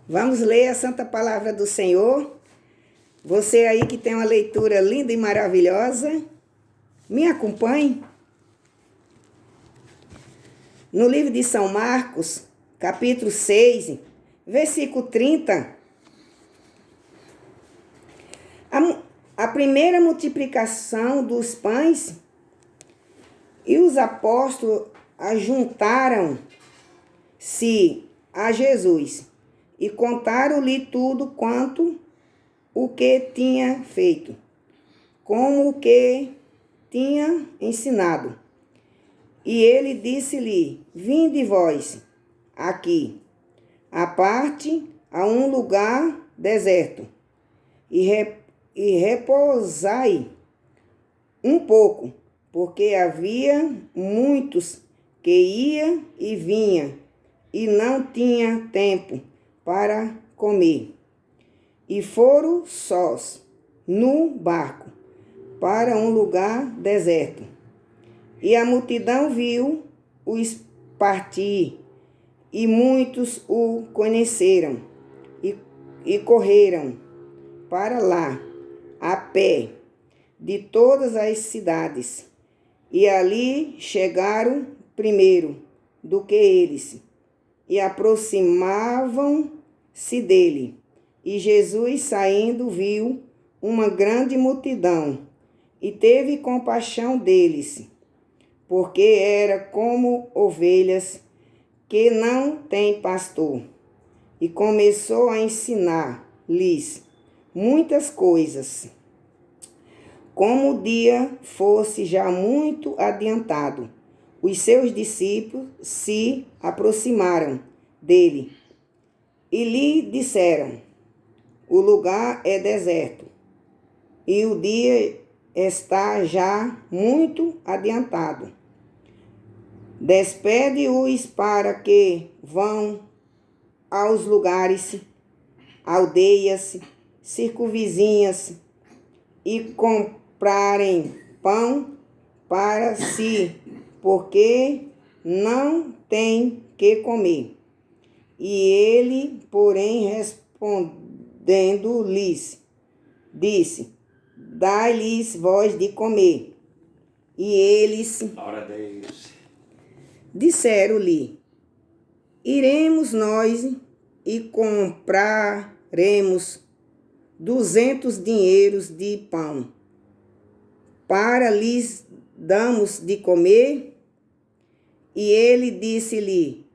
Vamos ler a Santa Palavra do Senhor. Você aí que tem uma leitura linda e maravilhosa, me acompanhe. No livro de São Marcos, capítulo 6, versículo 30, a primeira multiplicação dos pães, e os apóstolos ajuntaram-se a Jesus e contaram-lhe tudo quanto o que tinha feito, como o que tinha ensinado. E ele disse-lhe: vinde vós aqui, à parte, a um lugar deserto, e repousai um pouco, porque havia muitos que ia e vinha, e não tinha tempo para comer. E foram sós no barco para um lugar deserto. E a multidão viu-os partir, e muitos o conheceram, e correram para lá, a pé, de todas as cidades, e ali chegaram primeiro do que eles, e aproximavam-se dele. E Jesus, saindo, viu uma grande multidão, e teve compaixão deles, porque era como ovelhas que não têm pastor, e começou a ensinar-lhes muitas coisas. Como o dia fosse já muito adiantado, os seus discípulos se aproximaram dele e lhe disseram: o lugar é deserto, e o dia está já muito adiantado. Despede-os para que vão aos lugares, aldeias, circunvizinhas, e comprarem pão para si, porque não tem que comer. E ele, porém, respondendo-lhes, disse: dai-lhes vós de comer. E eles disseram-lhe: iremos nós e compraremos 200 dinheiros de pão, para lhes damos de comer. E ele disse-lhe: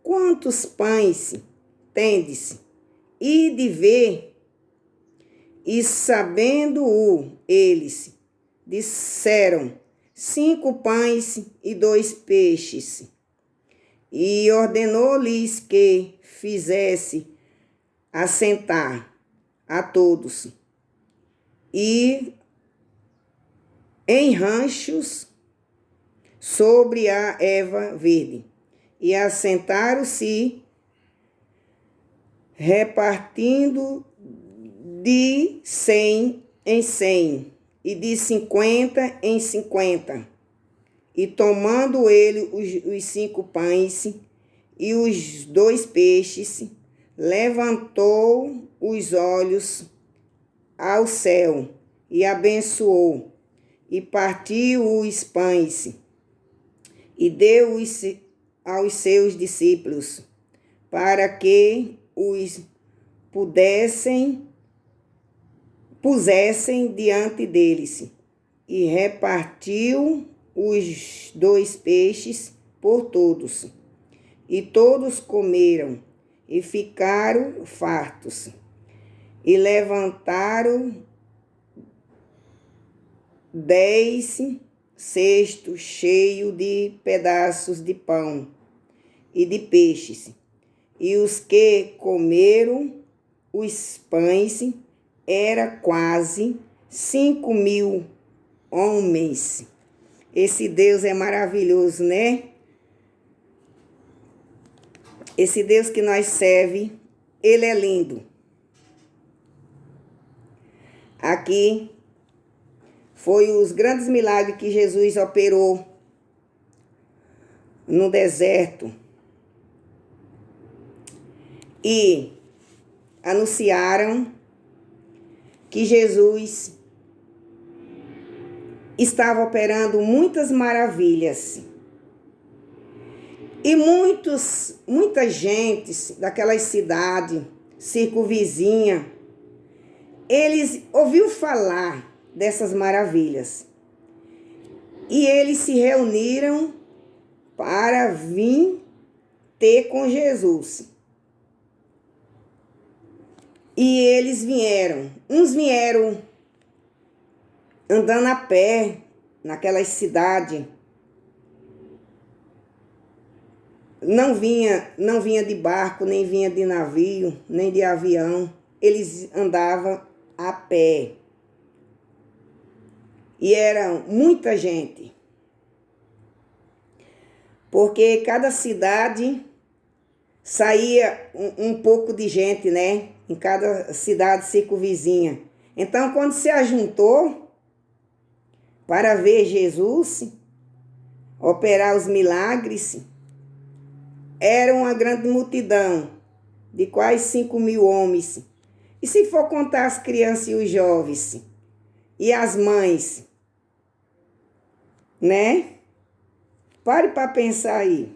quantos pães tendes? Ide ver. E sabendo-o eles, disseram: 5 pães e 2 peixes. E ordenou-lhes que fizesse assentar a todos, e em ranchos sobre a erva verde. E assentaram-se, repartindo de 100 em 100, e de 50 em 50. E tomando ele os 5 pães e os 2 peixes, levantou os olhos ao céu e abençoou, e partiu os pães, e deu-os aos seus discípulos, para que os pusessem diante deles, e repartiu os 2 peixes por todos. E todos comeram e ficaram fartos, e levantaram 10 cestos cheios de pedaços de pão e de peixes. E os que comeram os pães era quase 5.000 homens. Esse Deus é maravilhoso, né? Esse Deus que nós serve, ele é lindo. Aqui foi os grandes milagres que Jesus operou no deserto. E anunciaram que Jesus estava operando muitas maravilhas. E muita gente daquela cidade circunvizinha, eles ouviram falar dessas maravilhas. E eles se reuniram para vir ter com Jesus. E eles vieram. Uns vieram andando a pé naquela cidade. Não vinha de barco, nem vinha de navio, nem de avião. Eles andavam a pé. E era muita gente. Porque cada cidade saía um pouco de gente, né? Em cada cidade circunvizinha. Então, quando se ajuntou para ver Jesus operar os milagres, era uma grande multidão, de quase 5.000 homens. E se for contar as crianças e os jovens, e as mães, né? Pare para pensar aí.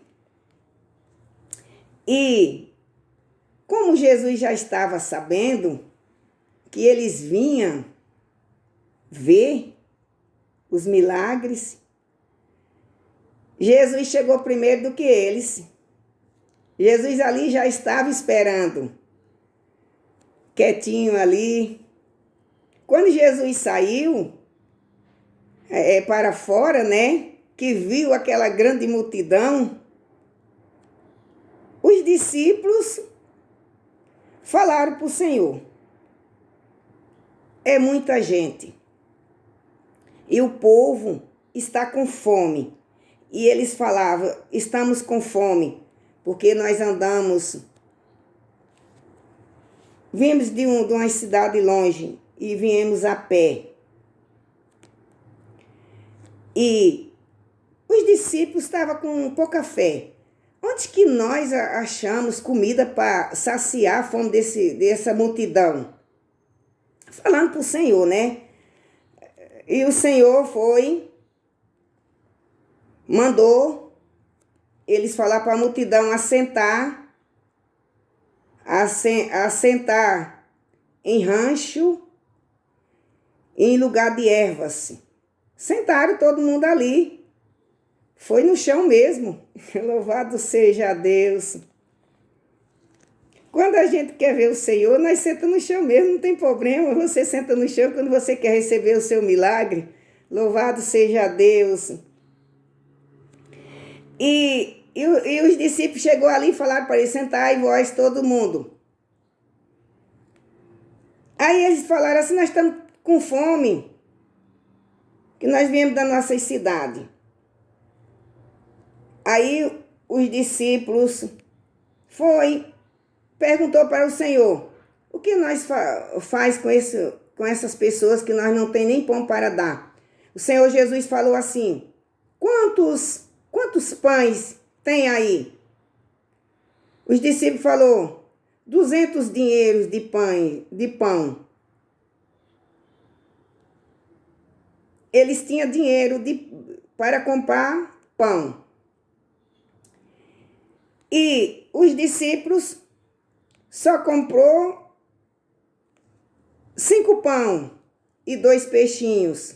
E como Jesus já estava sabendo que eles vinham ver os milagres, Jesus chegou primeiro do que eles. Jesus ali já estava esperando, quietinho ali. Quando Jesus saiu para fora, né, que viu aquela grande multidão, os discípulos falaram para o Senhor: é muita gente e o povo está com fome. E eles falavam: estamos com fome, porque nós viemos de uma cidade longe e viemos a pé. E os discípulos estavam com pouca fé. Onde que nós achamos comida para saciar a fome dessa multidão? Falando para o Senhor, né? E o Senhor mandou eles falar para a multidão assentar em rancho, em lugar de ervas. Sentaram todo mundo ali. Foi no chão mesmo. Louvado seja Deus. Quando a gente quer ver o Senhor, nós sentamos no chão mesmo, não tem problema. Você senta no chão quando você quer receber o seu milagre. Louvado seja Deus. E os discípulos chegou ali e falaram para ele: sentai vós todo mundo. Aí eles falaram assim: nós estamos com fome, que nós viemos da nossa cidade. Aí os discípulos perguntou para o Senhor: o que nós faz com essas pessoas que nós não tem nem pão para dar? O Senhor Jesus falou assim: quantos pães tem aí? Os discípulos falaram: 200 dinheiros de pão. Eles tinham dinheiro para comprar pão. E os discípulos só comprou 5 pão e 2 peixinhos.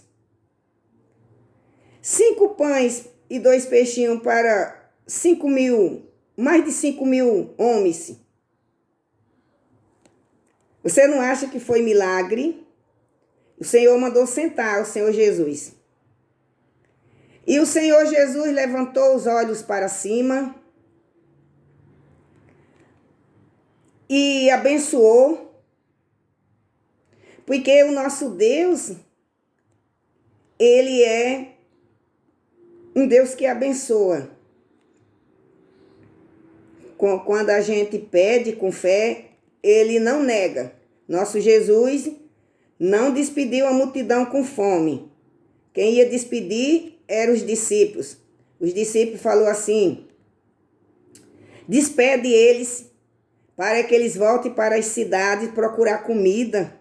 5 pães e 2 peixinhos para 5.000, mais de 5.000 homens. Você não acha que foi milagre? O Senhor mandou sentar o Senhor Jesus. E o Senhor Jesus levantou os olhos para cima e abençoou, porque o nosso Deus, Ele é um Deus que abençoa. Quando a gente pede com fé, Ele não nega. Nosso Jesus não despediu a multidão com fome. Quem ia despedir eram os discípulos. Os discípulos falaram assim: despede eles, para que eles voltem para as cidades procurar comida.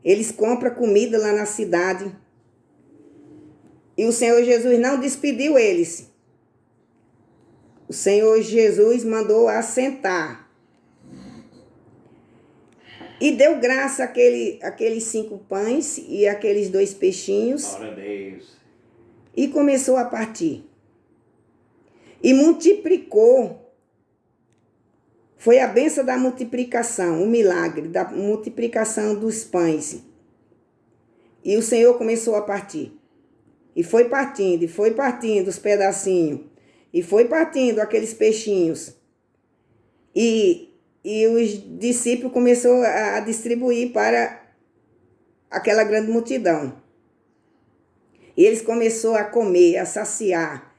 Eles compram comida lá na cidade. E o Senhor Jesus não despediu eles. O Senhor Jesus mandou assentar. E deu graça àqueles 5 pães e aqueles 2 peixinhos. Glória a Deus. E começou a partir. E multiplicou. Foi a bênção da multiplicação, o milagre da multiplicação dos pães. E o Senhor começou a partir. E foi partindo os pedacinhos. E foi partindo aqueles peixinhos. E os discípulos começaram a distribuir para aquela grande multidão. E eles começaram a comer, a saciar.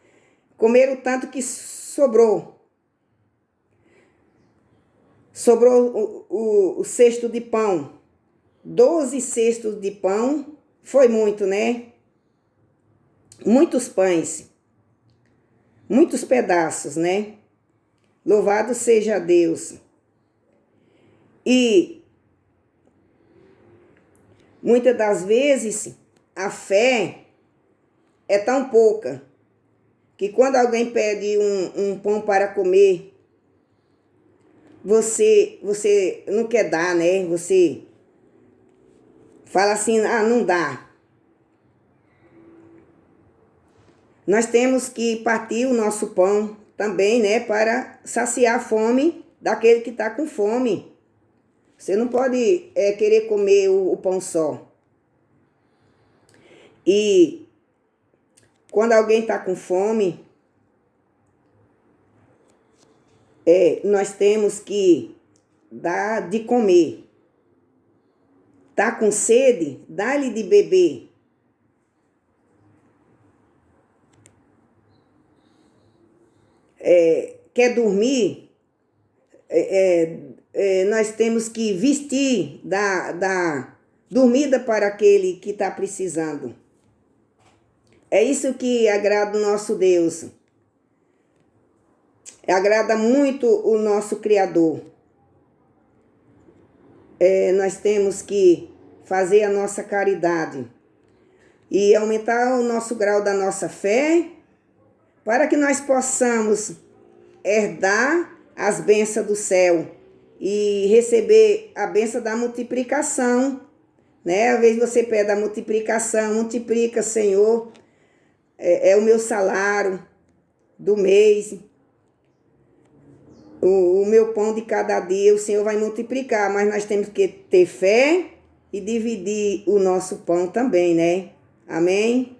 Comeram tanto que sobrou. Sobrou o cesto de pão. 12 cestos de pão. Foi muito, né? Muitos pães. Muitos pedaços, né? Louvado seja Deus. E muitas das vezes a fé é tão pouca que quando alguém pede um pão para comer, você não quer dar, né? Você fala assim, não dá. Nós temos que partir o nosso pão também, né? Para saciar a fome daquele que está com fome. Você não pode querer comer o pão só. E quando alguém está com fome, nós temos que dar de comer. Está com sede? Dá-lhe de beber. Quer dormir? Nós temos que vestir, dar dormida para aquele que está precisando. É isso que agrada o nosso Deus. Agrada muito o nosso Criador. Nós temos que fazer a nossa caridade e aumentar o nosso grau da nossa fé para que nós possamos herdar as bênçãos do céu e receber a bênção da multiplicação, né? Às vezes você pede a multiplicação, multiplica, Senhor, é o meu salário do mês, o meu pão de cada dia, o Senhor vai multiplicar, mas nós temos que ter fé e dividir o nosso pão também, né? Amém?